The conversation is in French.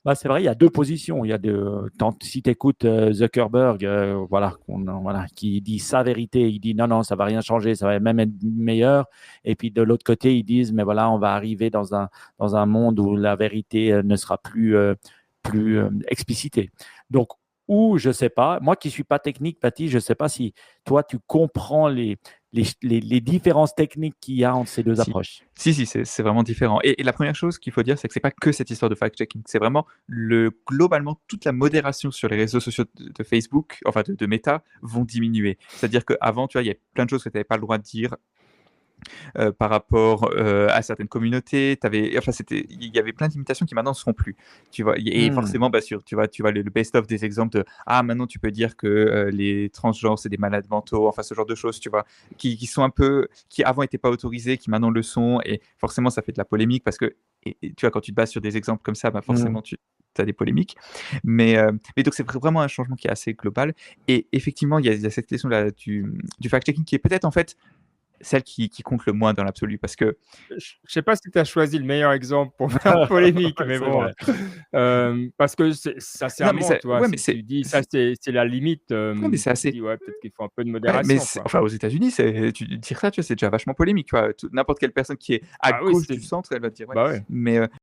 Bah, c'est vrai, il y a deux positions. Il y a si tu écoutes Zuckerberg, voilà, qui dit sa vérité, il dit non, non, ça va rien changer, ça va même être meilleur. Et puis de l'autre côté, ils disent, mais voilà, on va arriver dans un monde où la vérité ne sera plus explicitée. Donc, ou je sais pas, moi qui suis pas technique, Patty, je sais pas si toi tu comprends les différences techniques qu'il y a entre ces deux Si, approches. si, c'est vraiment différent. Et la première chose qu'il faut dire, c'est que c'est pas que cette histoire de fact-checking. C'est vraiment globalement toute la modération sur les réseaux sociaux de Facebook, enfin de Meta, vont diminuer. C'est-à-dire qu'avant, tu vois, il y a plein de choses que tu n'avais pas le droit de dire par rapport à certaines communautés. Enfin, il y avait plein d'imitations qui maintenant ne seront plus. Tu vois, et Hmm. forcément, bah, tu vois le best-of des exemples de maintenant tu peux dire que les transgenres c'est des malades mentaux, enfin ce genre de choses, tu vois, qui sont un peu, qui avant n'étaient pas autorisées, qui maintenant le sont, et forcément ça fait de la polémique parce que, et tu vois, quand tu te bases sur des exemples comme ça, bah Hmm. forcément tu as des polémiques. Mais donc c'est vraiment un changement qui est assez global. Et effectivement, il y a cette question là du fact-checking qui est peut-être en fait celle qui compte le moins dans l'absolu parce que Je sais pas si tu as choisi le meilleur exemple pour faire polémique, mais C'est bon, vrai. parce que non mais sincèrement, tu vois, mais si tu dis ça, c'est la limite, ouais, mais c'est tu assez dis: «Ouais, peut-être qu'il faut un peu de ouais, mais modération, quoi». enfin aux États-Unis, dire ça, tu vois, c'est déjà vachement polémique, tu vois. N'importe quelle personne qui est à Ah oui, gauche c'est du centre, elle va te dire ouais. bah, ouais. Mais